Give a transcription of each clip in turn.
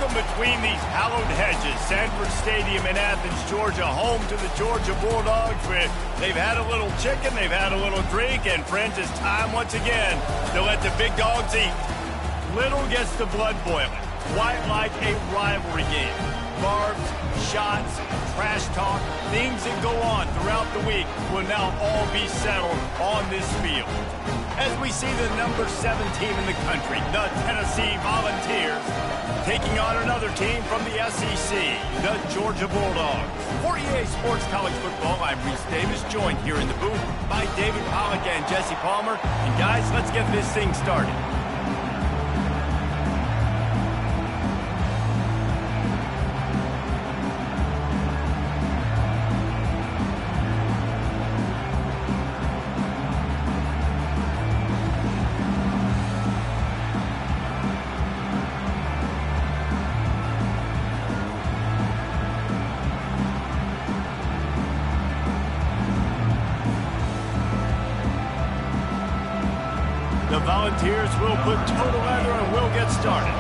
Welcome between these hallowed hedges. Sanford Stadium in Athens, Georgia, home to the Georgia Bulldogs. They've had a little chicken, they've had a little drink, and friends, it's time once again to let the big dogs eat. Little gets the blood boiling, quite like a rivalry game. Barbs, shots, trash talk, things that go on throughout the week will now all be settled on this field. As we see the number 7 team in the country, the Tennessee Volunteers, taking on another team from the SEC, the Georgia Bulldogs. For EA Sports College Football, I'm Reese Davis, joined here in the booth by David Pollack and Jesse Palmer. And guys, let's get this thing started. The Volunteers will put total leather and we'll get started.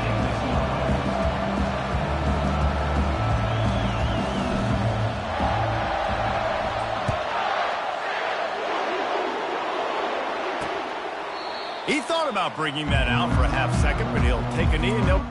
He thought about bringing that out for a half second, but he'll take a knee and he'll...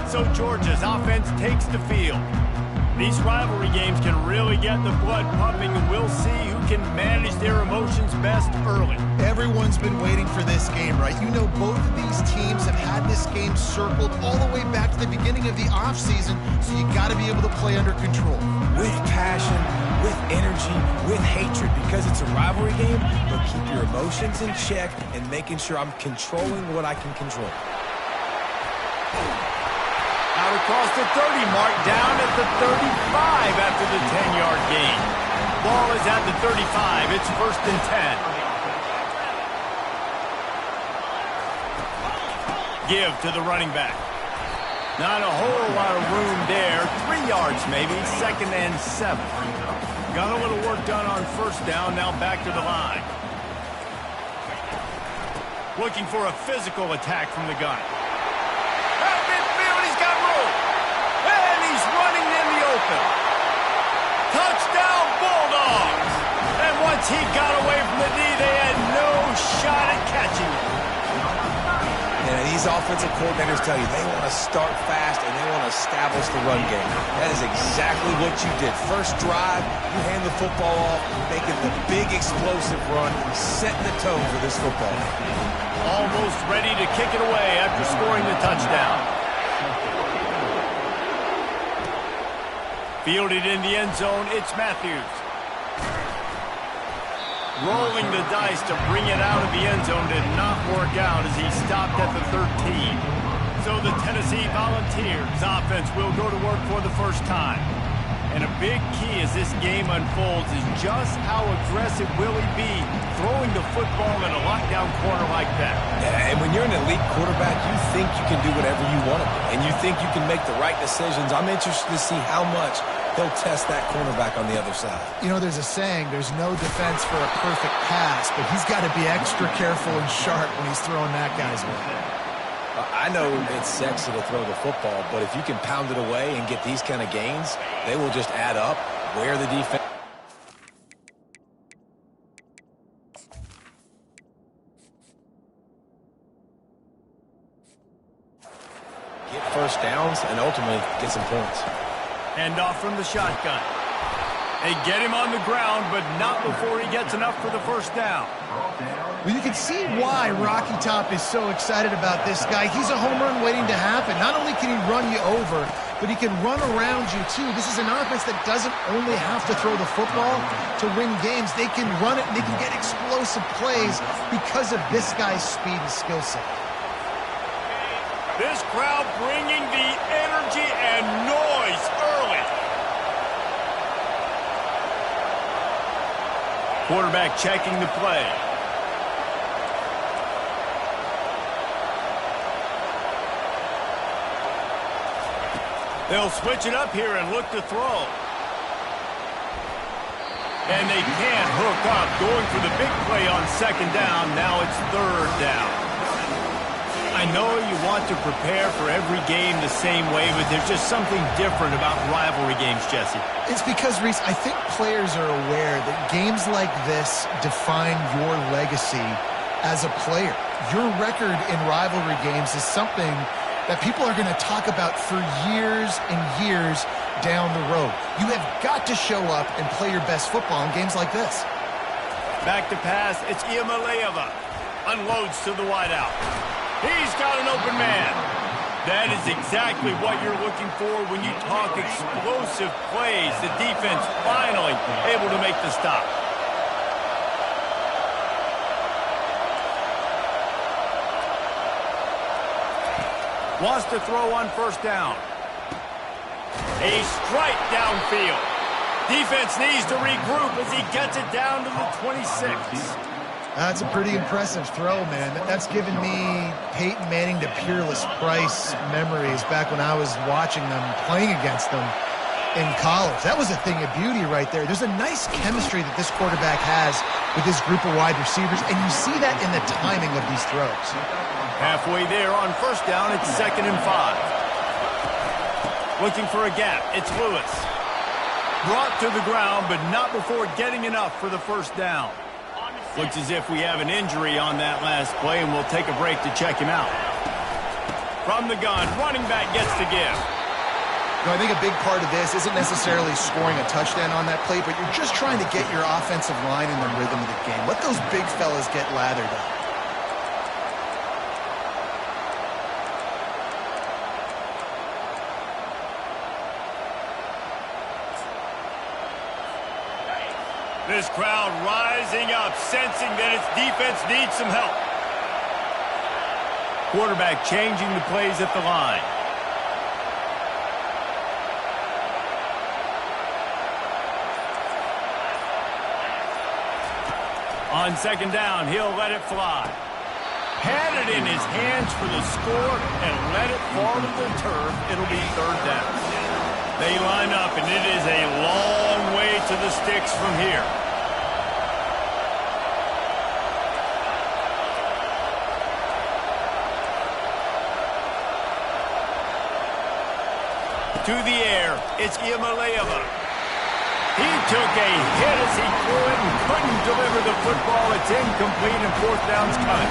So Georgia's offense takes the field. These rivalry games can really get the blood pumping, and we'll see who can manage their emotions best early. Everyone's been waiting for this game, right? You know, both of these teams have had this game circled all the way back to the beginning of the offseason, so you got to be able to play under control. With passion, with energy, with hatred, because it's a rivalry game, but keep your emotions in check and making sure I'm controlling what I can control. Out across the 30 mark, down at the 35 after the 10-yard gain. Ball is at the 35. It's 1st and 10. Give to the running back. Not a whole lot of room there. 3 yards maybe. 2nd and 7. Got a little work done on 1st down. Now back to the line. Looking for a physical attack from the gun. Touchdown Bulldogs! And once he got away from the knee, they had no shot at catching it. Yeah, these offensive coordinators tell you they want to start fast and they want to establish the run game. That is exactly what you did. First drive, you hand the football off, making the big explosive run, setting the tone for this football game. Almost ready to kick it away after scoring the touchdown. Fielded in the end zone, it's Matthews. Rolling the dice to bring it out of the end zone did not work out as he stopped at the 13. So the Tennessee Volunteers offense will go to work for the first time. And a big key as this game unfolds is just how aggressive will he be throwing the football in a lockdown corner like that. Yeah, and when you're an elite quarterback, you think you can do whatever you want to do, and you think you can make the right decisions. I'm interested to see how much he'll test that cornerback on the other side. You know, there's a saying, there's no defense for a perfect pass, but he's got to be extra careful and sharp when he's throwing that guy's way. I know it's sexy to throw the football, but if you can pound it away and get these kind of gains, they will just add up, wear the defense. first downs and ultimately get some points. Hand off from the shotgun. They get him on the ground, but not before he gets enough for the first down. Well, you can see why Rocky Top is so excited about this guy. He's a home run waiting to happen. Not only can he run you over, but he can run around you too. This is an offense that doesn't only have to throw the football to win games. They can run it and they can get explosive plays because of this guy's speed and skill set. This crowd bringing the energy and noise early. Quarterback checking the play. They'll switch it up here and look to throw. And they can't hook up. Going for the big play on second down. Now it's third down. I know you want to prepare for every game the same way, but there's just something different about rivalry games, Jesse. It's because, Reese, I think players are aware that games like this define your legacy as a player. Your record in rivalry games is something that people are going to talk about for years and years down the road. You have got to show up and play your best football in games like this. Back to pass, it's Iamaleava. Unloads to the wideout. He's got an open man. That is exactly what you're looking for when you talk explosive plays. The defense finally able to make the stop. Wants to throw on first down. A strike downfield. Defense needs to regroup as he gets it down to the 26. That's a pretty impressive throw, man. That's given me Peyton Manning to Peerless Price memories back when I was watching them, playing against them in college. That was a thing of beauty right there. There's a nice chemistry that this quarterback has with his group of wide receivers, and you see that in the timing of these throws. Halfway there on first down, it's 2nd and 5. Looking for a gap, it's Lewis. Brought to the ground, but not before getting enough for the first down. Looks as if we have an injury on that last play, and we'll take a break to check him out. From the gun, running back gets the give. I think a big part of this isn't necessarily scoring a touchdown on that play, but you're just trying to get your offensive line in the rhythm of the game. Let those big fellas get lathered up. This crowd rising up, sensing that its defense needs some help. Quarterback changing the plays at the line. On second down, he'll let it fly. Had it in his hands for the score and let it fall to the turf. It'll be third down. They line up, and it is a long way to the sticks from here. To the air, it's Iamaleava. He took a hit as he threw it and couldn't deliver the football. It's incomplete and fourth down's cut.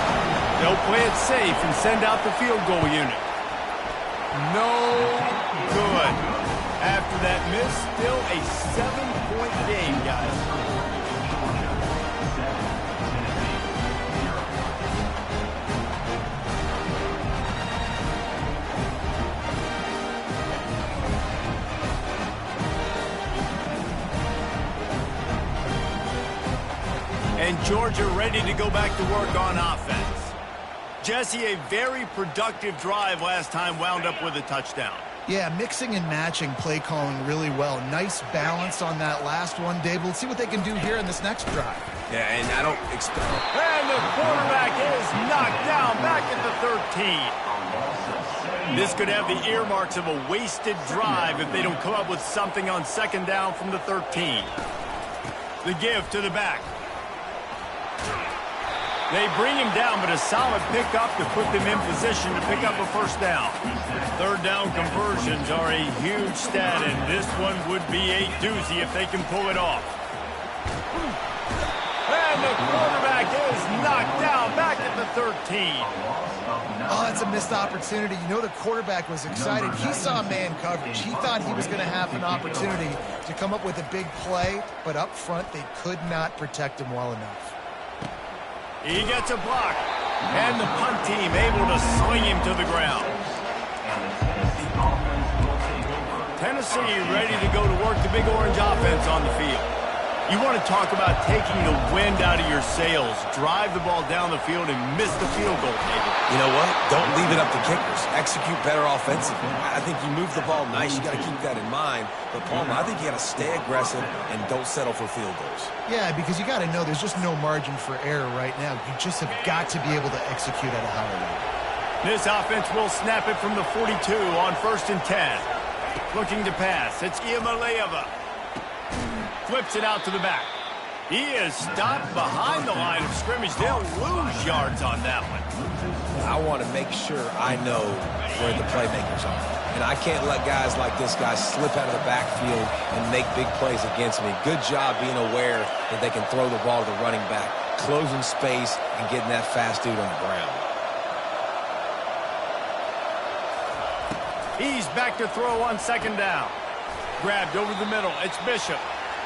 They'll play it safe and send out the field goal unit. No good. After that miss, still a 7-point game, guys. And Georgia ready to go back to work on offense. Jesse, a very productive drive last time, wound up with a touchdown. Yeah, mixing and matching play calling really well. Nice balance on that last one, Dave. Let's see what they can do here in this next drive. Yeah, and I don't expect... And the quarterback is knocked down back at the 13. This could have the earmarks of a wasted drive if they don't come up with something on second down from the 13. The give to the back. They bring him down, but a solid pickup to put them in position to pick up a first down. Third down conversions are a huge stat, and this one would be a doozy if they can pull it off. And the quarterback is knocked down back at the 13. Oh, it's a missed opportunity. You know the quarterback was excited. He saw man coverage. He thought he was going to have an opportunity to come up with a big play, but up front they could not protect him well enough. He gets a block, and the punt team able to sling him to the ground. Tennessee ready to go to work the Big Orange offense on the field. You want to talk about taking the wind out of your sails. Drive the ball down the field and miss the field goal, David. You know what? Don't leave it up to kickers. Execute better offensively. I think you move the ball nice. You got to keep that in mind. But, Palmer, I think you got to stay aggressive and don't settle for field goals. Yeah, because you got to know there's just no margin for error right now. You just have got to be able to execute at a higher level. This offense will snap it from the 42 on 1st and 10. Looking to pass. It's Iamaleava. Flips it out to the back. He is stopped behind the line of scrimmage. They'll lose yards on that one. I want to make sure I know where the playmakers are. And I can't let guys like this guy slip out of the backfield and make big plays against me. Good job being aware that they can throw the ball to the running back, closing space, and getting that fast dude on the ground. He's back to throw on 2nd down. Grabbed over the middle. It's Bishop.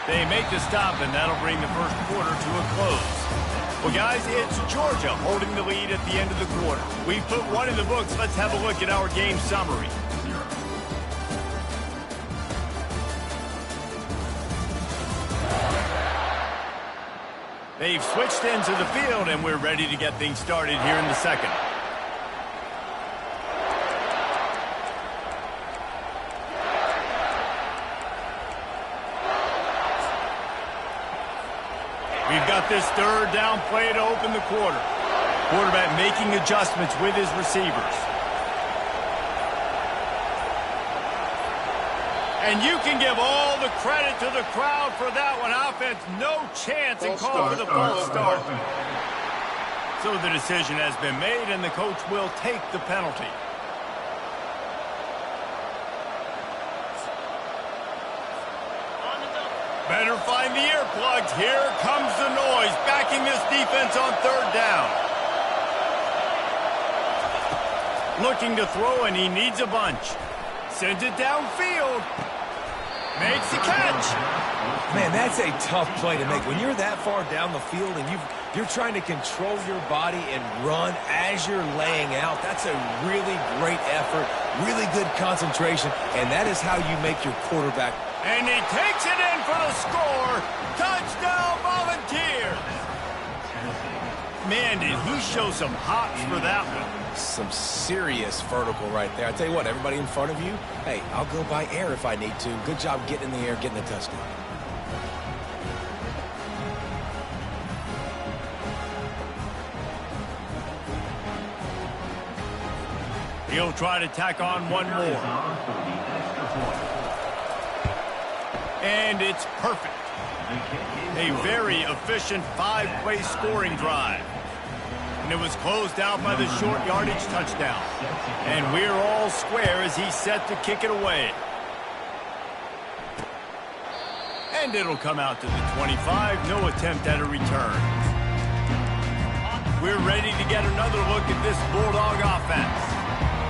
They make the stop, and that'll bring the first quarter to a close. Well, guys, it's Georgia holding the lead at the end of the quarter. We put one in the books. Let's have a look at our game summary. They've switched into the field, and we're ready to get things started here in the second. We've got this 3rd down play to open the quarter. Quarterback making adjustments with his receivers. And you can give all the credit to the crowd for that one. Offense, no chance, and call for the false start. So the decision has been made, and the coach will take the penalty. Better find the earplugs. Here comes the noise, backing this defense on 3rd down. Looking to throw, and he needs a bunch. Sends it downfield. Makes the catch. Man, that's a tough play to make. When you're that far down the field and you're trying to control your body and run as you're laying out, that's a really great effort, really good concentration, and that is how you make your quarterback. And he takes it in for the score. Touchdown, Volunteers. Man, did he show some hops for that one. Some serious vertical right there. I tell you what, everybody in front of you, hey, I'll go by air if I need to. Good job getting in the air, getting the touchdown. He'll try to tack on one more. And it's perfect. A very efficient 5-play scoring drive. And it was closed out by the short yardage touchdown. And we're all square as he's set to kick it away. And it'll come out to the 25. No attempt at a return. We're ready to get another look at this Bulldog offense.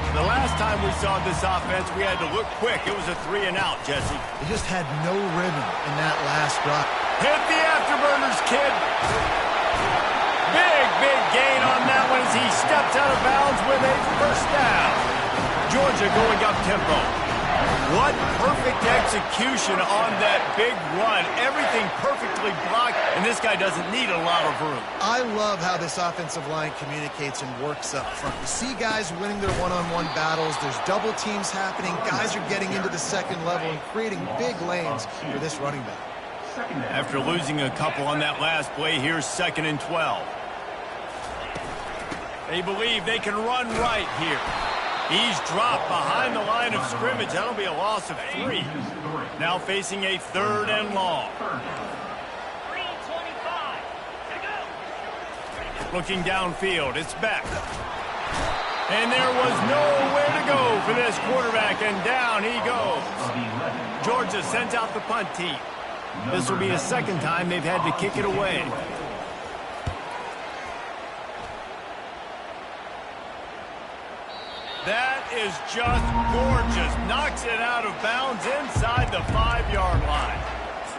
The last time we saw this offense, we had to look quick. It was a 3-and-out, Jesse. They just had no rhythm in that last drive. Hit the afterburners, kid. Big gain on that one as he steps out of bounds with a 1st down. Georgia going up tempo. What perfect execution on that big run. Everything perfectly blocked, and this guy doesn't need a lot of room. I love how this offensive line communicates and works up front. You see guys winning their one-on-one battles. There's double teams happening. Guys are getting into the 2nd level and creating big lanes for this running back. After losing a couple on that last play, here's 2nd and 12. They believe they can run right here. He's dropped behind the line of scrimmage. That'll be a loss of 3. Now facing a 3rd and long. Looking downfield, it's Beck. And there was nowhere to go for this quarterback, and down he goes. Georgia sends out the punt team. This will be the 2nd time they've had to kick it away. That is just gorgeous. Knocks it out of bounds inside the 5-yard line.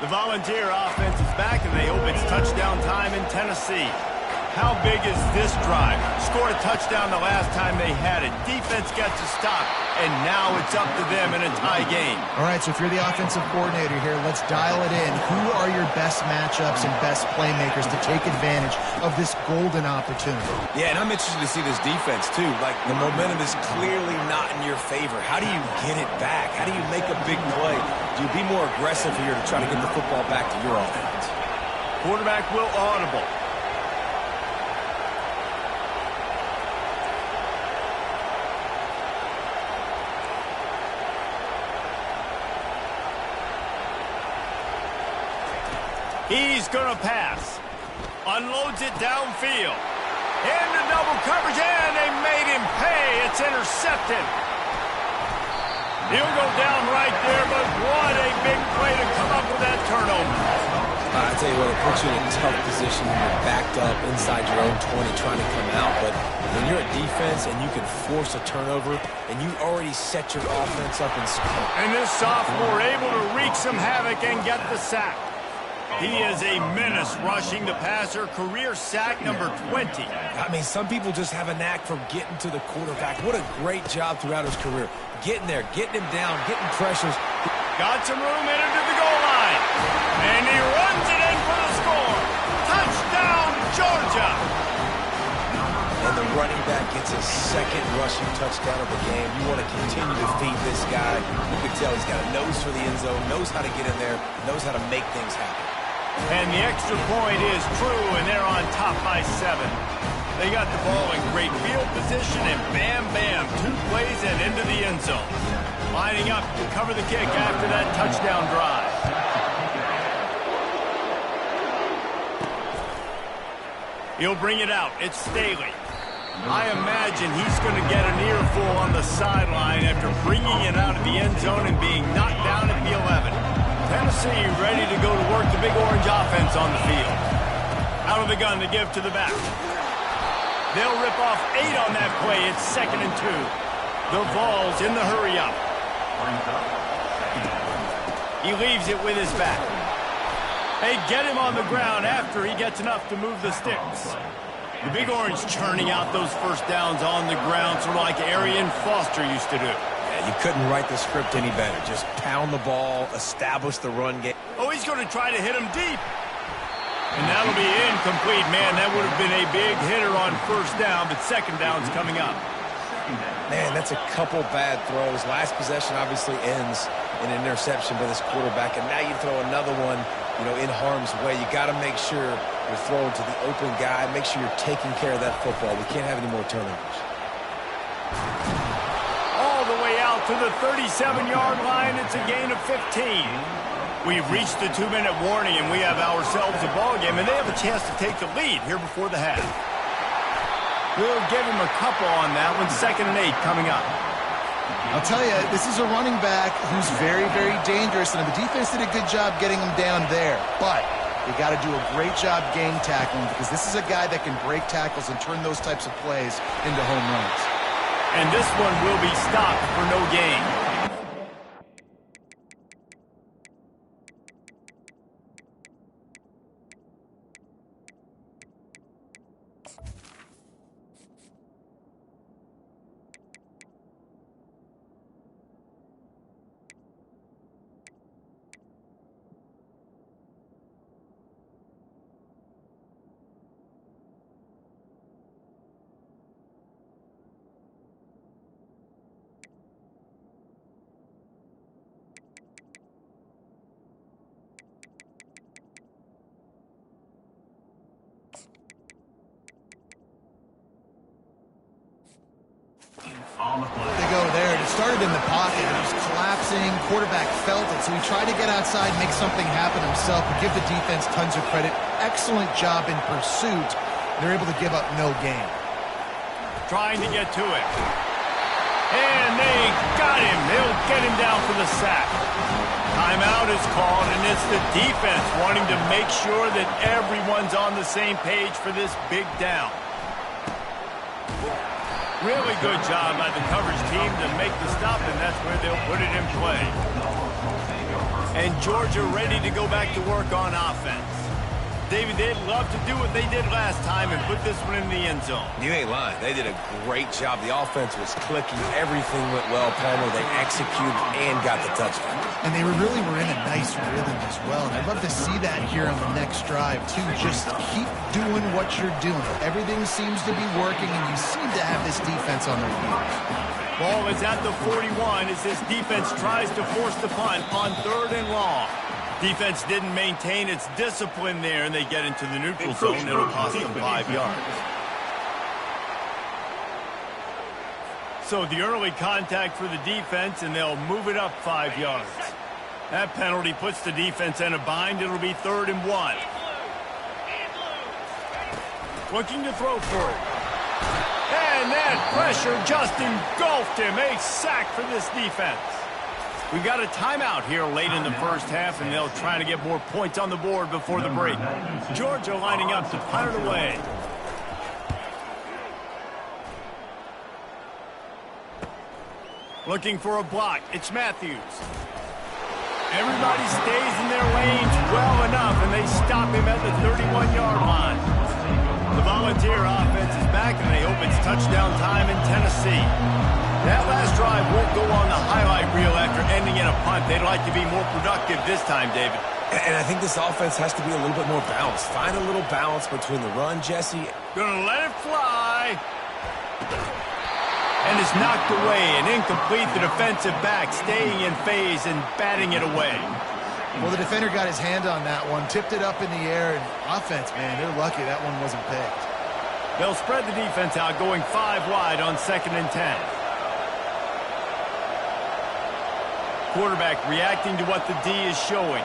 The Volunteer offense is back, and they hope it's touchdown time in Tennessee. How big is this drive? Scored a touchdown the last time they had it. Defense gets a stop, and now it's up to them in a tie game. All right, so if you're the offensive coordinator here, let's dial it in. Who are your best matchups and best playmakers to take advantage of this golden opportunity? Yeah, and I'm interested to see this defense, too. Like, the momentum is clearly not in your favor. How do you get it back? How do you make a big play? Do you be more aggressive here to try to get the football back to your offense? Quarterback will audible. He's going to pass. Unloads it downfield. Into double coverage, and they made him pay. It's intercepted. He'll go down right there, but what a big play to come up with that turnover. I tell you what, it puts you in a tough position when you're backed up inside your own 20 trying to come out. But when you're a defense and you can force a turnover and you already set your offense up in score. And this sophomore able to wreak some havoc and get the sack. He is a menace rushing the passer, career sack number 20. I mean, some people just have a knack for getting to the quarterback. What a great job throughout his career. Getting there, getting him down, getting pressures. Got some room in him to the goal line. And he runs it in for the score. Touchdown, Georgia. And the running back gets his second rushing touchdown of the game. You want to continue to feed this guy. You can tell he's got a nose for the end zone, knows how to get in there, knows how to make things happen. And the extra point is true, and they're on top by 7. They got the ball in great field position, and bam, bam, 2 plays and into the end zone. Lining up to cover the kick after that touchdown drive. He'll bring it out. It's Staley. I imagine he's going to get an earful on the sideline after bringing it out of the end zone and being knocked down at the 11. Tennessee ready to go to work the Big Orange offense on the field. Out of the gun to give to the back. They'll rip off 8 on that play. It's 2nd and 2. The Vols in the hurry-up. He leaves it with his back. They get him on the ground after he gets enough to move the sticks. The Big Orange churning out those first downs on the ground, sort of like Arian Foster used to do. You couldn't write the script any better. Just pound the ball, establish the run game. Oh, he's going to try to hit him deep. And that'll be incomplete. Man, that would have been a big hitter on first down, but second down's coming up. Man, that's a couple bad throws. Last possession obviously ends in an interception by this quarterback, and now you throw another one, in harm's way. You got to make sure you're throwing to the open guy. Make sure you're taking care of that football. We can't have any more turnovers. All the way out to the 37-yard line. It's a gain of 15. We've reached the 2-minute warning, and we have ourselves a ball game, and they have a chance to take the lead here before the half. We'll give him a couple on that one. 2nd and 8 coming up. I'll tell you, this is a running back who's very, very dangerous, and the defense did a good job getting him down there. But you got to do a great job game tackling, because this is a guy that can break tackles and turn those types of plays into home runs. And this one will be stopped for no gain. They go there. It started in the pocket. It was collapsing. Quarterback felt it, so he tried to get outside, make something happen himself, but give the defense tons of credit. Excellent job in pursuit. They're able to give up no gain. Trying to get to it. And they got him. They'll get him down for the sack. Timeout is called, and it's the defense wanting to make sure that everyone's on the same page for this big down. Really good job by the coverage team to make the stop, and that's where they'll put it in play. And Georgia ready to go back to work on offense. David, they'd love to do what they did last time and put this one in the end zone. You ain't lying. They did a great job. The offense was clicking. Everything went well, Palmer. They executed and got the touchdown. And they really were in a nice rhythm as well. And I'd love to see that here on the next drive, too. Just keep doing what you're doing. Everything seems to be working, and you seem to have this defense on their heels. Ball is at the 41 as this defense tries to force the punt on 3rd and long. Defense didn't maintain its discipline there, and they get into the neutral zone. It'll cost them 5 yards. So the early contact for the defense, and they'll move it up 5 yards. That penalty puts the defense in a bind. It'll be 3rd and 1. Looking to throw for it. And that pressure just engulfed him. A sack for this defense. We've got a timeout here late in the first half, and they'll try to get more points on the board before the break. Georgia lining up to punt it away. Looking for a block. It's Matthews. Everybody stays in their lanes well enough, and they stop him at the 31-yard line. The Volunteer offense is back, and they hope it's touchdown time in Tennessee. That last drive won't go on the highlight reel after ending in a punt. They'd like to be more productive this time, David. And I think this offense has to be a little bit more balanced. Find a little balance between the run, Jesse. Gonna let it fly. And it's knocked away and incomplete. The defensive back staying in phase and batting it away. Well, the defender got his hand on that one, tipped it up in the air, and offense, man, they're lucky that one wasn't picked. They'll spread the defense out, going 5 wide on 2nd and 10. Quarterback reacting to what the D is showing.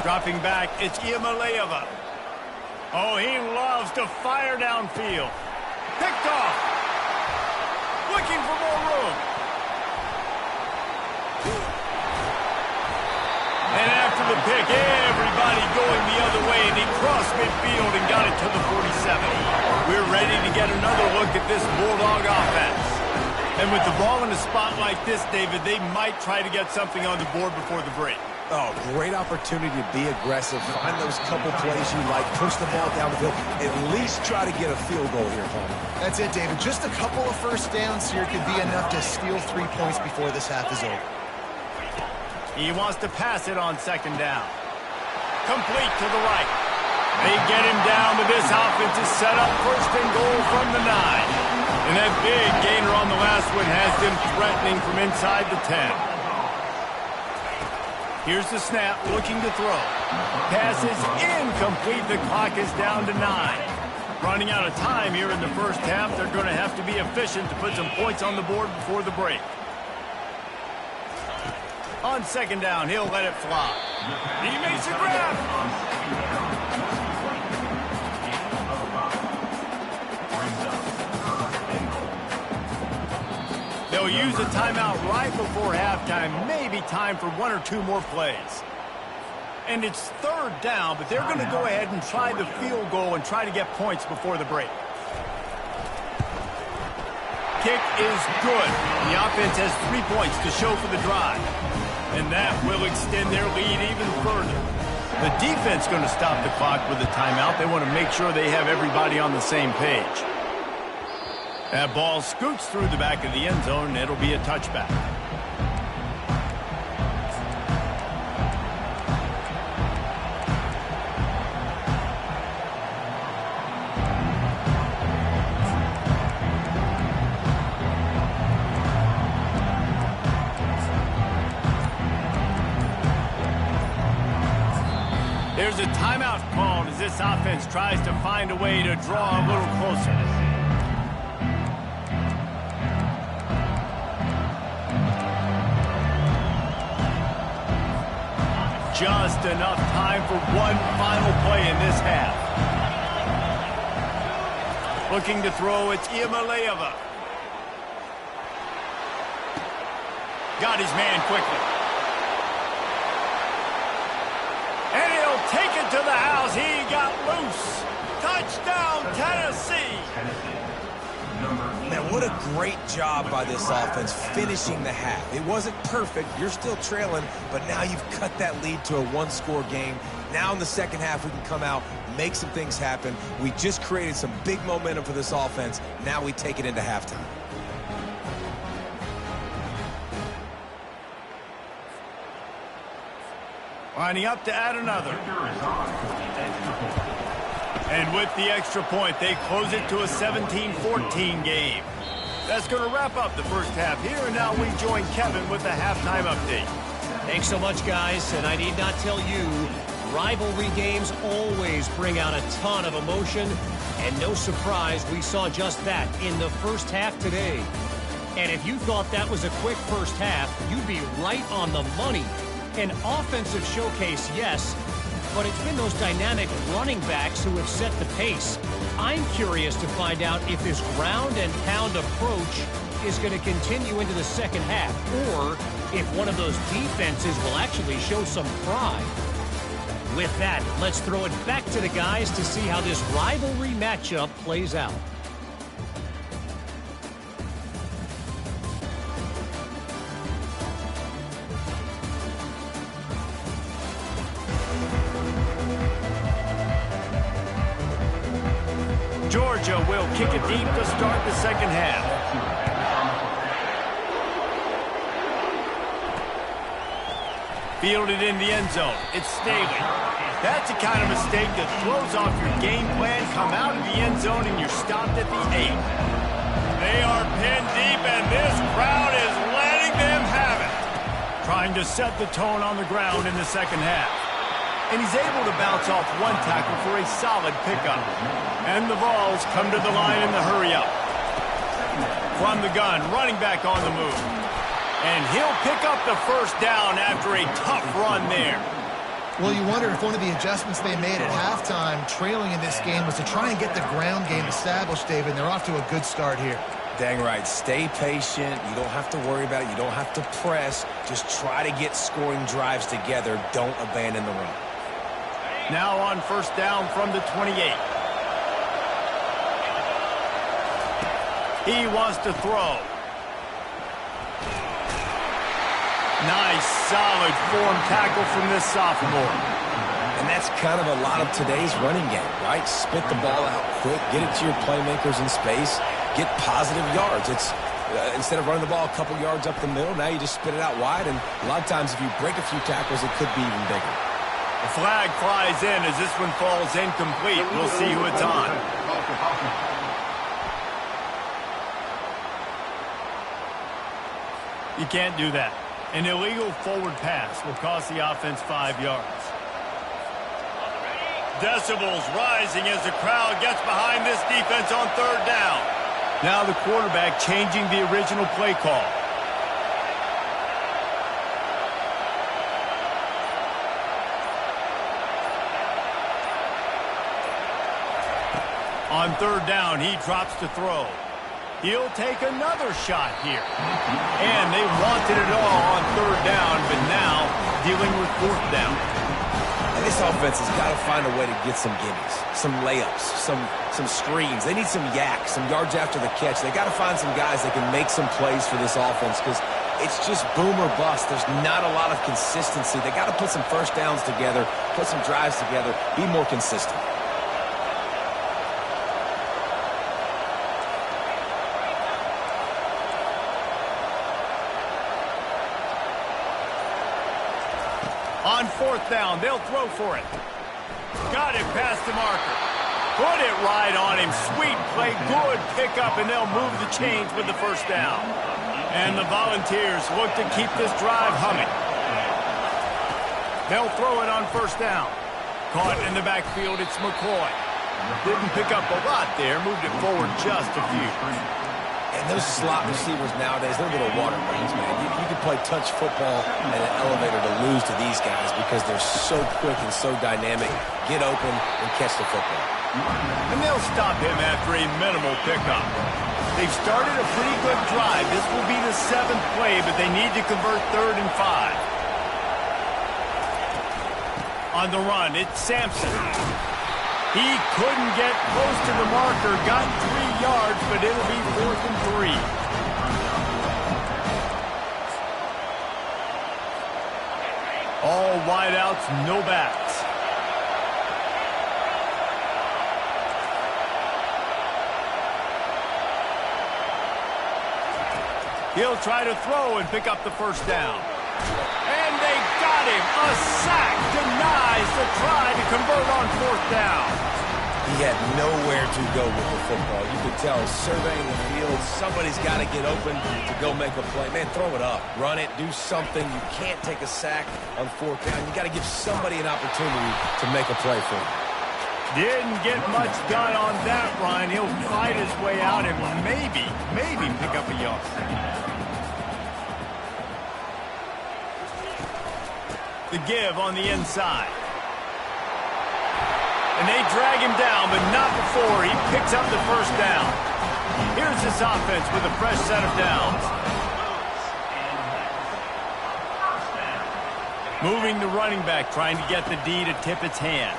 Dropping back, it's Iamaleava. Oh, he loves to fire downfield. Picked off. Looking for more room. And after the pick, everybody going the other way, and he crossed midfield and got it to the 47. We're ready to get another look at this Bulldog offense. And with the ball in a spot like this, David, they might try to get something on the board before the break. Oh, great opportunity to be aggressive. Find those couple plays you like. Push the ball down the field. At least try to get a field goal here, Palmer. That's it, David. Just a couple of first downs here could be enough to steal 3 points before this half is over. He wants to pass it on 2nd down. Complete to the right. They get him down, but this offense is set up 1st and goal from the 9. And that big gainer on the last one has them threatening from inside the 10. Here's the snap, looking to throw. Pass is incomplete. The clock is down to 9. Running out of time here in the first half. They're going to have to be efficient to put some points on the board before the break. On 2nd down, he'll let it fly. He makes a grab. They'll use a timeout right before halftime. Maybe time for 1 or 2 more plays. And it's 3rd down, but they're going to go ahead and try the field goal and try to get points before the break. Kick is good. The offense has 3 points to show for the drive. And that will extend their lead even further. The defense going to stop the clock with a timeout. They want to make sure they have everybody on the same page. That ball scoots through the back of the end zone, and it'll be a touchback. There's a timeout called as this offense tries to find a way to draw a little closer. Just enough time for one final play in this half. Looking to throw, it's Iamaleava. Got his man quickly. Touchdown, Tennessee! Man, what a great job by this offense finishing the half. It wasn't perfect. You're still trailing, but now you've cut that lead to a one-score game. Now in the second half, we can come out, make some things happen. We just created some big momentum for this offense. Now we take it into halftime. Lining up to add another. And with the extra point, they close it to a 17-14 game. That's going to wrap up the first half here, and now we join Kevin with the halftime update. Thanks so much, guys, and I need not tell you, rivalry games always bring out a ton of emotion, and no surprise, we saw just that in the first half today. And if you thought that was a quick first half, you'd be right on the money. An offensive showcase, yes, but it's been those dynamic running backs who have set the pace. I'm curious to find out if this ground and pound approach is going to continue into the second half, or if one of those defenses will actually show some pride. With that, let's throw it back to the guys to see how this rivalry matchup plays out. Georgia will kick it deep to start the second half. Fielded in the end zone. It's Staley. That's the kind of mistake that throws off your game plan. Come out of the end zone and you're stopped at the 8. They are pinned deep, and this crowd is letting them have it. Trying to set the tone on the ground in the second half. And he's able to bounce off one tackle for a solid pickup. And the Vols come to the line in the hurry-up. From the gun, running back on the move. And he'll pick up the first down after a tough run there. Well, you wonder if one of the adjustments they made at halftime, trailing in this game, was to try and get the ground game established, David, and they're off to a good start here. Dang right. Stay patient. You don't have to worry about it. You don't have to press. Just try to get scoring drives together. Don't abandon the run. Now on first down from the 28. He wants to throw. Nice, solid form tackle from this sophomore. And that's kind of a lot of today's running game, right? Spit the ball out quick, get it to your playmakers in space, get positive yards. It's instead of running the ball a couple yards up the middle, now you just spit it out wide, and a lot of times if you break a few tackles, it could be even bigger. The flag flies in as this one falls incomplete. We'll see who it's on. You can't do that. An illegal forward pass will cost the offense 5 yards. Decibels rising as the crowd gets behind this defense on third down. Now the quarterback changing the original play call. On third down, he drops to throw. He'll take another shot here. And they wanted it all on third down, but now dealing with fourth down. And this offense has got to find a way to get some gimmies, some layups, some screens. They need some yak, some yards after the catch. They got to find some guys that can make some plays for this offense, because it's just boom or bust. There's not a lot of consistency. They got to put some first downs together, put some drives together, be more consistent. On fourth down, they'll throw for it. Got it past the marker. Put it right on him. Sweet play, good pickup, and they'll move the chains with the first down. And the Volunteers look to keep this drive humming. They'll throw it on first down. Caught in the backfield, it's McCoy. Didn't pick up a lot there, moved it forward just a few. And those slot receivers nowadays, they're little water brains, man. You can play touch football in an elevator to lose to these guys because they're so quick and so dynamic. Get open and catch the football. And they'll stop him after a minimal pickup. They've started a pretty good drive. This will be the 7th play, but they need to convert 3rd and 5. On the run, it's Sampson. He couldn't get close to the marker, got 3 yards, but it'll be 4th and 3. All wideouts, no backs. He'll try to throw and pick up the first down. And they got him. A sack denies the try to convert on 4th down. He had nowhere to go with the football. You could tell surveying the field, somebody's got to get open to go make a play. Man, throw it up. Run it. Do something. You can't take a sack on 4th down. You got to give somebody an opportunity to make a play for him. Didn't get much done on that, Ryan. He'll fight his way out and maybe pick up a yard. The give on the inside. And they drag him down, but not before he picks up the first down. Here's this offense with a fresh set of downs. Moving the running back, trying to get the D to tip its hand.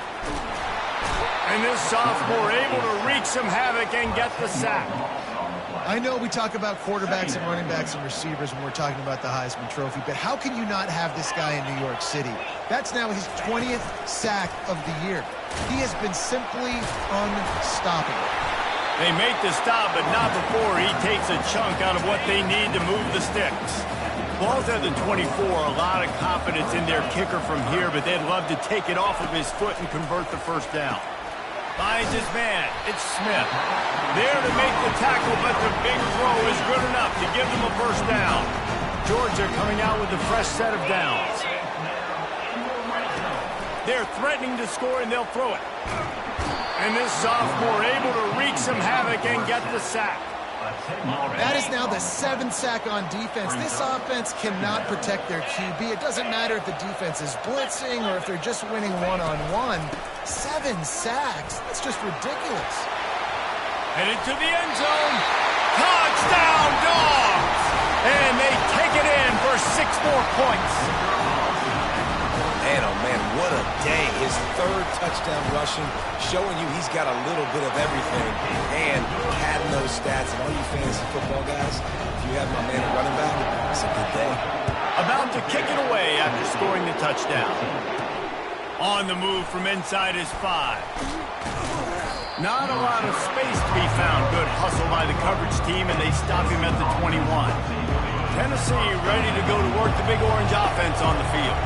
And this sophomore able to wreak some havoc and get the sack. I know we talk about quarterbacks and running backs and receivers when we're talking about the Heisman Trophy, but how can you not have this guy in New York City? That's now his 20th sack of the year. He has been simply unstoppable. They make the stop, but not before he takes a chunk out of what they need to move the sticks. Ball's at the 24, a lot of confidence in their kicker from here, but they'd love to take it off of his foot and convert the first down. Finds his man. It's Smith. There to make the tackle, but the big throw is good enough to give them a first down. Georgia coming out with a fresh set of downs. They're threatening to score, and they'll throw it. And this sophomore able to wreak some havoc and get the sack. That is now the 7th sack on defense. This offense cannot protect their QB. It doesn't matter if the defense is blitzing or if they're just winning one-on-one. 7 sacks? That's just ridiculous. Headed to the end zone. Touchdown, Dogs! And they take it in for 6 more points. Man, oh man, what a day. His 3rd touchdown rushing, showing you he's got a little bit of everything. And padding those stats. And all you fantasy football guys, if you have my man at running back, it's a good day. About to kick it away after scoring the touchdown. On the move from inside his 5. Not a lot of space to be found. Good hustle by the coverage team, and they stop him at the 21. Tennessee ready to go to work the Big Orange offense on the field.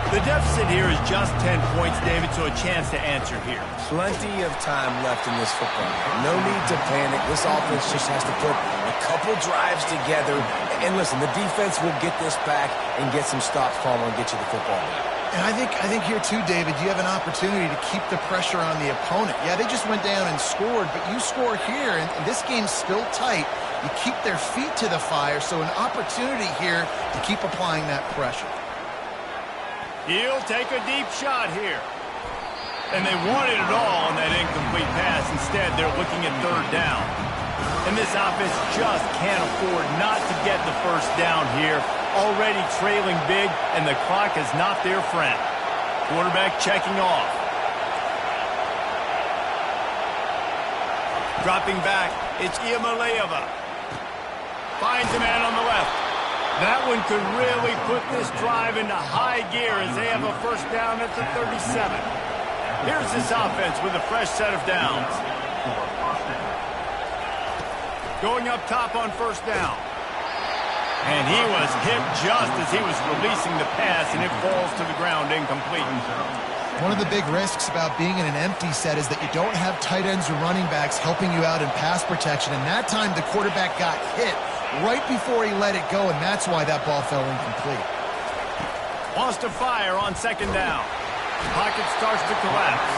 The deficit here is just 10 points, David, so a chance to answer here. Plenty of time left in this football game. No need to panic. This offense just has to put a couple drives together. And listen, the defense will get this back and get some stops, Palmer, and get you the football back. And I think here too, David, you have an opportunity to keep the pressure on the opponent. Yeah, they just went down and scored, but you score here, and this game's still tight. You keep their feet to the fire, so an opportunity here to keep applying that pressure. He'll take a deep shot here. And they wanted it all on that incomplete pass. Instead, they're looking at 3rd down. And this offense just can't afford not to get the first down here. Already trailing big, and the clock is not their friend. Quarterback checking off. Dropping back, it's Iamaleava. Finds a man on the left. That one could really put this drive into high gear as they have a first down at the 37. Here's this offense with a fresh set of downs. Going up top on first down. And he was hit just as he was releasing the pass, and it falls to the ground incomplete. One of the big risks about being in an empty set is that you don't have tight ends or running backs helping you out in pass protection. And that time the quarterback got hit right before he let it go, and that's why that ball fell incomplete. Wants to fire on 2nd down. Pocket starts to collapse.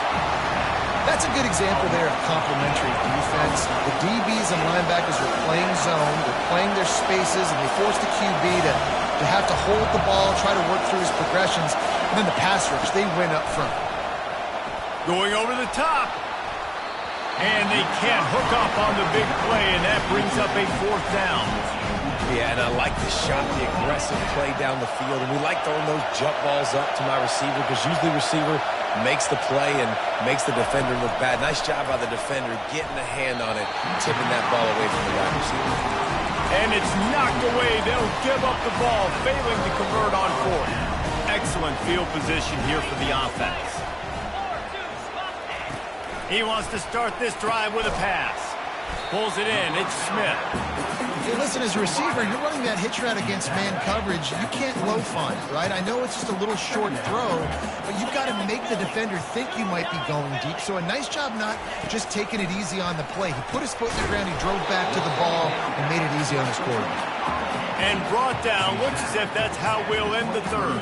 That's a good example there of complementary defense. The DBs and linebackers are playing zone, they're playing their spaces, and they force the QB to have to hold the ball, try to work through his progressions, and then the pass rush, they win up front. Going over the top. And they can't hook up on the big play, and that brings up a 4th down. Yeah, and I like the shot, the aggressive play down the field, and we like throwing those jump balls up to my receiver because usually receiver makes the play and makes the defender look bad. Nice job by the defender getting a hand on it, tipping that ball away from the wide receiver. And it's knocked away. They'll give up the ball, failing to convert on fourth. Excellent field position here for the offense. He wants to start this drive with a pass. Pulls it in. It's Smith. Hey, listen, as a receiver, you're running that hitch route against man coverage. You can't loaf on it, right? I know it's just a little short throw, but you've got to make the defender think you might be going deep. So a nice job not just taking it easy on the play. He put his foot in the ground, he drove back to the ball, and made it easy on his quarterback. And brought down. Looks as if that's how we'll end the third.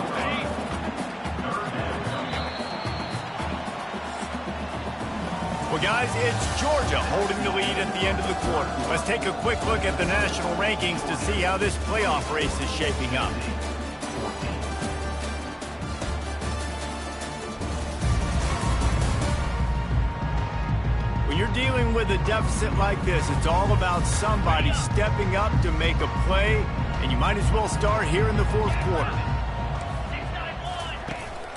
Well, guys, it's Georgia holding the lead at the end of the quarter. Let's take a quick look at the national rankings to see how this playoff race is shaping up. When you're dealing with a deficit like this, it's all about somebody stepping up to make a play, and you might as well start here in the fourth quarter.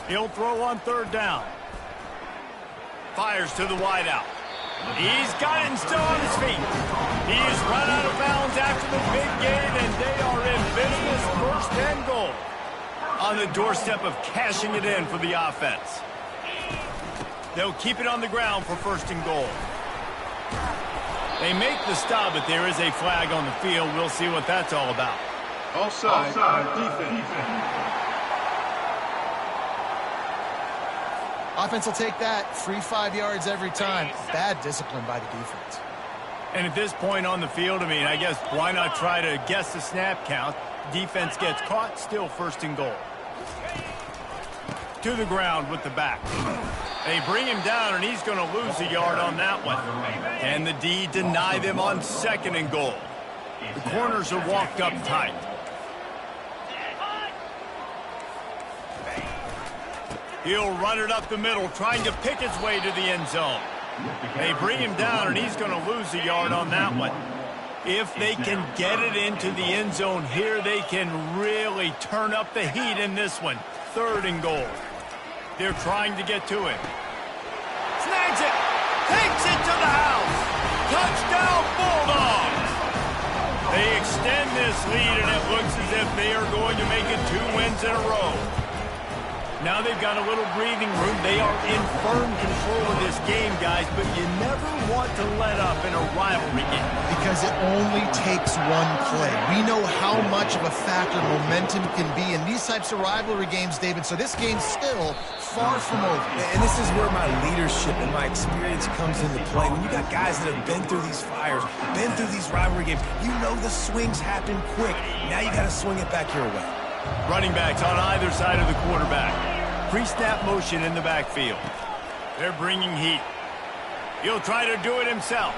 He'll throw on third down. Fires to the wideout. He's got it and still on his feet. He's run out of bounds after the big gain, and they are in business, first and goal. On the doorstep of cashing it in for the offense. They'll keep it on the ground for first and goal. They make the stop, but there is a flag on the field. We'll see what that's all about. Offside. Defense. Offense will take that. Free 5 yards every time. Bad discipline by the defense. And at this point on the field, I mean, I guess why not try to guess the snap count? Defense gets caught, still first and goal. To the ground with the back. They bring him down, and he's going to lose a yard on that one. And the D deny them on second and goal. The corners are walked up tight. He'll run it up the middle, trying to pick his way to the end zone. They bring him down, and he's going to lose a yard on that one. If they can get it into the end zone here, they can really turn up the heat in this one. Third and goal. They're trying to get to him. Snags it. Takes it to the house. Touchdown, Bulldogs. They extend this lead, and it looks as if they are going to make it 2 wins in a row. Now they've got a little breathing room. They are in firm control of this game, guys, but you never want to let up in a rivalry game. Because it only takes one play. We know how much of a factor momentum can be in these types of rivalry games, David, so this game's still far from over. And this is where my leadership and my experience comes into play. When you got guys that have been through these fires, been through these rivalry games, you know the swings happen quick. Now you got to swing it back your way. Running backs on either side of the quarterback. Pre-snap motion in the backfield. They're bringing heat. He'll try to do it himself.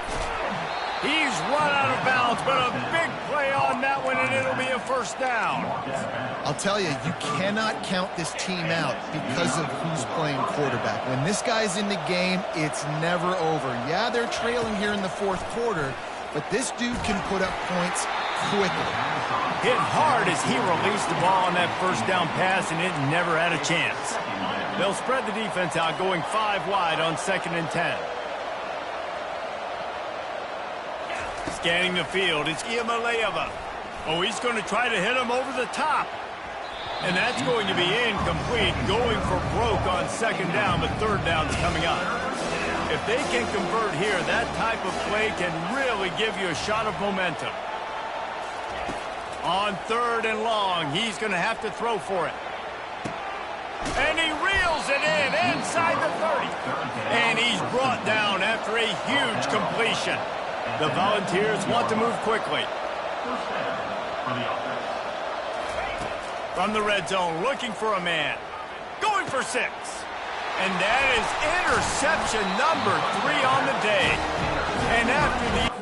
He's run out of bounds, but a big play on that one, and it'll be a first down. I'll tell you, you cannot count this team out because of who's playing quarterback. When this guy's in the game, it's never over. Yeah, they're trailing here in the fourth quarter, but this dude can put up points quickly. Hit hard as he released the ball on that first down pass, and it never had a chance. They'll spread the defense out, going 5 wide on 2nd and 10. Scanning the field, it's Iamaleava. Oh, he's going to try to hit him over the top. And that's going to be incomplete, going for broke on 2nd down, but 3rd down's coming up. If they can convert here, that type of play can really give you a shot of momentum. On 3rd and long, he's going to have to throw for it. And he reels it in inside the 30. And he's brought down after a huge completion. The Volunteers want to move quickly. From the red zone, looking for a man. Going for 6. And that is interception number 3 on the day. And after the...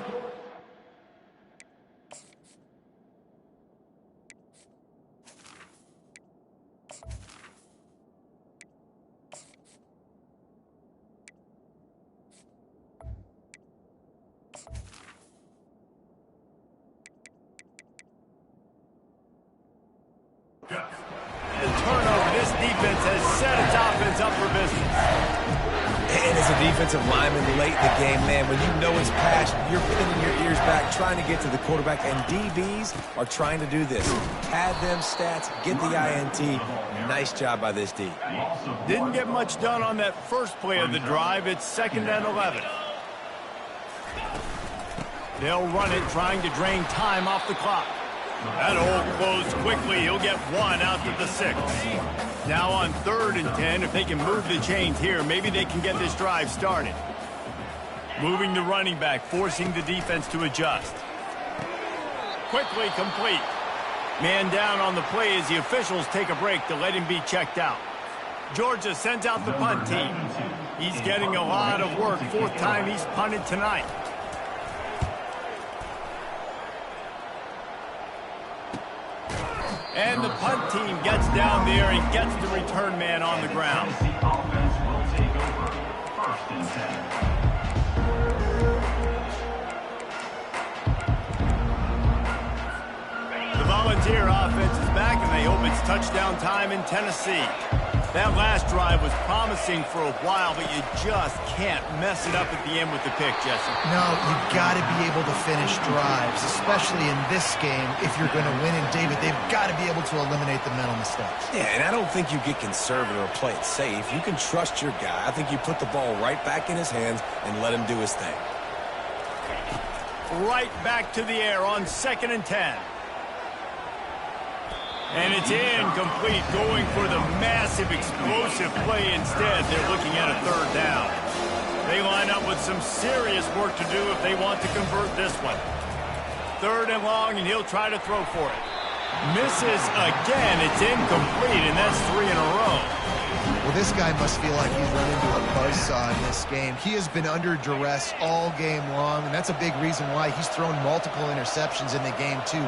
turnover, this defense defense has set its offense up for business. And as a defensive lineman late in the game, man, when you know it's passed, you're pinning your ears back, trying to get to the quarterback, and DBs are trying to do this. Pad them stats, get the INT. Nice job by this D. Didn't get much done on that first play of the drive. It's 2nd and 11. They'll run it, trying to drain time off the clock. That hole closed quickly. He'll get one out to the 6. Now on 3rd and 10, if they can move the chains here, maybe they can get this drive started. Moving the running back, forcing the defense to adjust. Quickly complete. Man down on the play as the officials take a break to let him be checked out. Georgia sends out the punt team. He's getting a lot of work. 4th time he's punted tonight. And the punt team gets down there and gets the return man on the ground. The offense will take over 1st and 10. The Volunteer offense is back, and they hope it's touchdown time in Tennessee. That last drive was promising for a while, but you just can't mess it up at the end with the pick, Jesse. No, you've got to be able to finish drives, especially in this game. If you're going to win, and David, they've got to be able to eliminate the mental mistakes. Yeah, and I don't think you get conservative or play it safe. You can trust your guy. I think you put the ball right back in his hands and let him do his thing. Right back to the air on 2nd and 10. And it's incomplete, going for the massive, explosive play instead. They're looking at a 3rd down. They line up with some serious work to do if they want to convert this one. 3rd and long, and he'll try to throw for it. Misses again. It's incomplete, and that's 3 in a row. Well, this guy must feel like he's run into a buzzsaw in this game. He has been under duress all game long, and that's a big reason why he's thrown multiple interceptions in the game, too.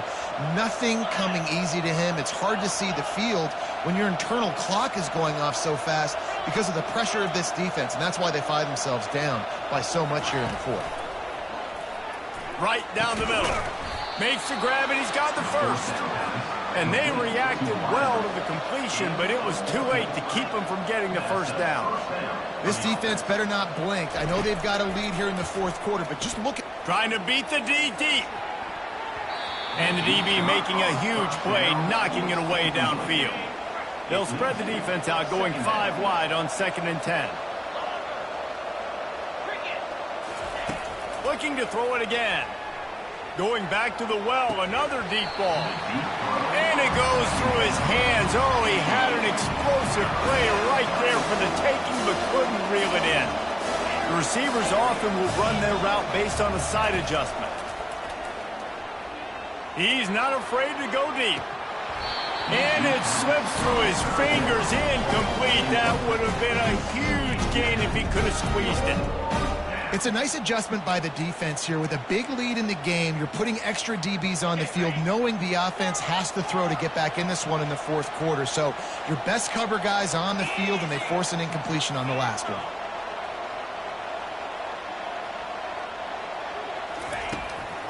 Nothing coming easy to him. It's hard to see the field when your internal clock is going off so fast because of the pressure of this defense, and that's why they find themselves down by so much here in the 4th. Right down the middle. Makes the grab, and he's got the 1st. And they reacted well to the completion, but it was too late to keep them from getting the 1st down. This defense better not blink. I know they've got a lead here in the 4th quarter, but just look at... Trying to beat the D deep. And the DB making a huge play, knocking it away downfield. They'll spread the defense out, going 5 wide on 2nd and 10. Looking to throw it again. Going back to the well, another deep ball. And it goes through his hands. Oh, he had an explosive play right there for the taking, but couldn't reel it in. The receivers often will run their route based on a side adjustment. He's not afraid to go deep. And it slips through his fingers, incomplete. That would have been a huge gain if he could have squeezed it. It's a nice adjustment by the defense here. With a big lead in the game, you're putting extra DBs on the field, knowing the offense has to throw to get back in this one in the 4th quarter. So your best cover guys on the field, and they force an incompletion on the last one.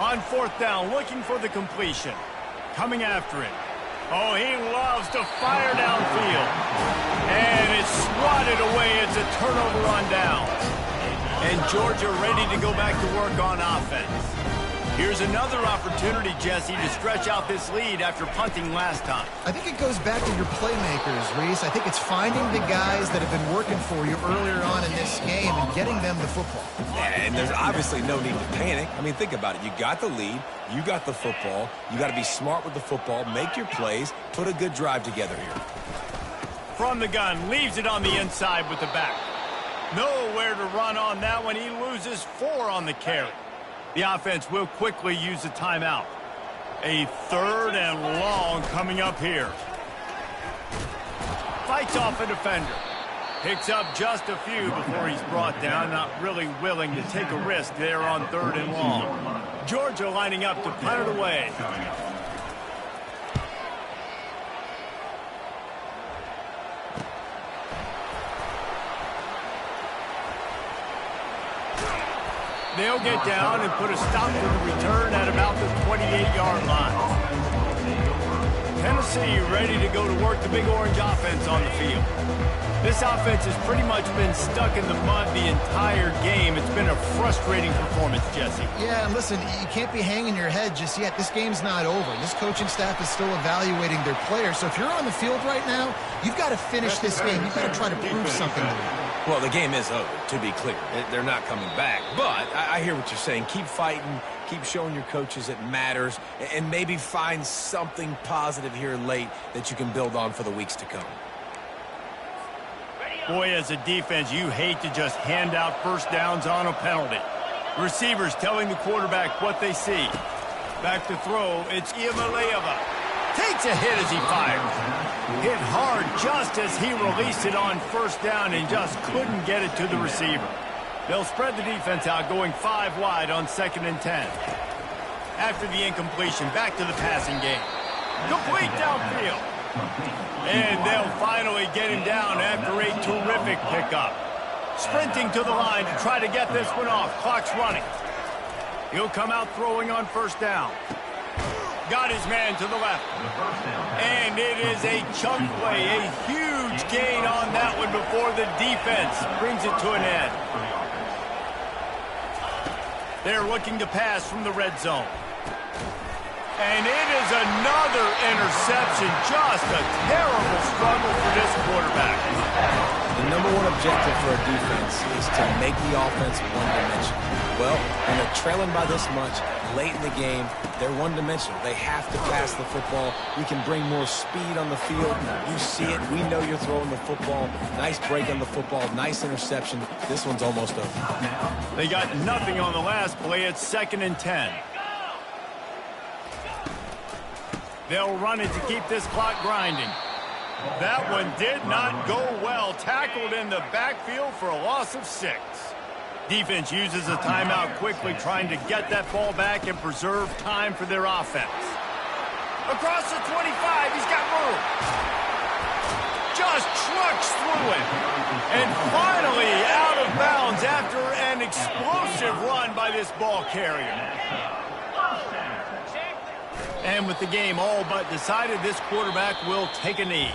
On 4th down, looking for the completion. Coming after it. Oh, he loves to fire downfield. And it's swatted away. It's a turnover on downs. And Georgia ready to go back to work on offense. Here's another opportunity, Jesse, to stretch out this lead after punting last time. I think it goes back to your playmakers, Reese. I think it's finding the guys that have been working for you earlier on in this game and getting them the football. Yeah, and there's obviously no need to panic. I mean, think about it. You got the lead. You got the football. You got to be smart with the football. Make your plays. Put a good drive together here. From the gun, leaves it on the inside with the back. Nowhere to run on that one. He loses 4 on the carry. The offense will quickly use a timeout. A 3rd and long coming up here. Fights off a defender. Picks up just a few before he's brought down. Not really willing to take a risk there on 3rd and long. Georgia lining up to punt it away. They'll get down and put a stop to the return at about the 28-yard line. we'll see you ready to go to work the big orange offense on the field. This offense has pretty much been stuck in the mud the entire game. It's been a frustrating performance, Jesse. Yeah, and listen, you can't be hanging your head just yet. This game's not over. This coaching staff is still evaluating their players. So if you're on the field right now, you've got to finish this game. You've got to try to prove something to them. Well, the game is over, to be clear. They're not coming back. But I hear what you're saying. Keep fighting. Keep showing your coaches it matters. And maybe find something positive here late that you can build on for the weeks to come. Boy, as a defense, you hate to just hand out first downs on a penalty. Receivers telling the quarterback what they see. Back to throw, it's Iamaleava. Takes a hit as he fires. Hit hard just as he released it on first down and just couldn't get it to the receiver. They'll spread the defense out, going 5 wide on 2nd and 10. After the incompletion, back to the passing game. Complete downfield. And they'll finally get him down after a terrific pickup. Sprinting to the line to try to get this one off. Clock's running. He'll come out throwing on first down. Got his man to the left. And it is a chunk play, a huge gain on that one before the defense brings it to an end. They're looking to pass from the red zone. And it is another interception. Just a terrible struggle for this quarterback. The #1 objective for a defense is to make the offense one-dimensional. Well, when they're trailing by this much late in the game, they're one-dimensional. They have to pass the football. We can bring more speed on the field. You see it. We know you're throwing the football. Nice break on the football. Nice interception. This one's almost over. They got nothing on the last play. It's 2nd and 10. They'll run it to keep this clock grinding. That one did not go well. Tackled in the backfield for a loss of 6. Defense uses a timeout quickly, trying to get that ball back and preserve time for their offense. Across the 25, he's got room. Just trucks through it. And finally out of bounds after an explosive run by this ball carrier. And with the game all but decided, this quarterback will take a knee.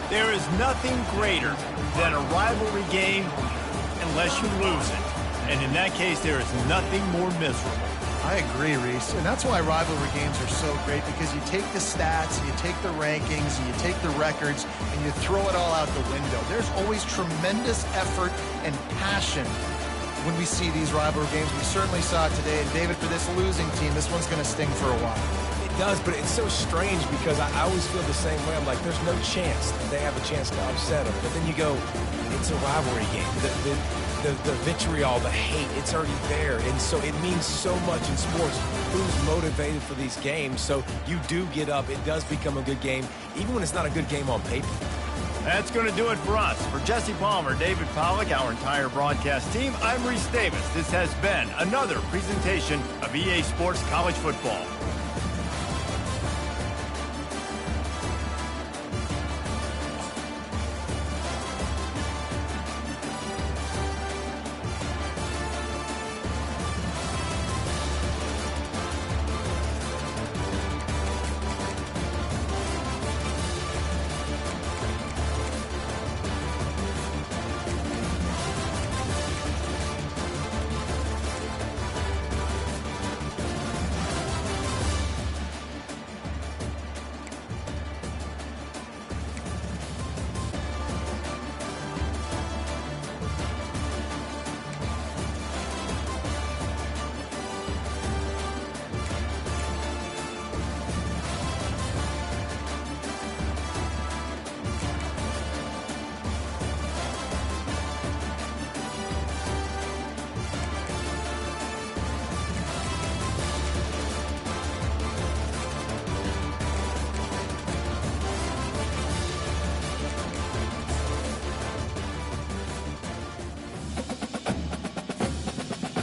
There is nothing greater than a rivalry game unless you lose it. And in that case, there is nothing more miserable. I agree, Reese. And that's why rivalry games are so great, because you take the stats, you take the rankings, you take the records, and you throw it all out the window. There's always tremendous effort and passion when we see these rivalry games. We certainly saw it today. And David, for this losing team, this one's going to sting for a while. It does, but it's so strange because I always feel the same way. I'm like, there's no chance that they have a chance to upset them. But then you go, it's a rivalry game. The vitriol, the hate, it's already there. And so it means so much in sports. Who's motivated for these games? So you do get up. It does become a good game, even when it's not a good game on paper. That's going to do it for us. For Jesse Palmer, David Pollack, our entire broadcast team, I'm Reese Davis. This has been another presentation of EA Sports College Football.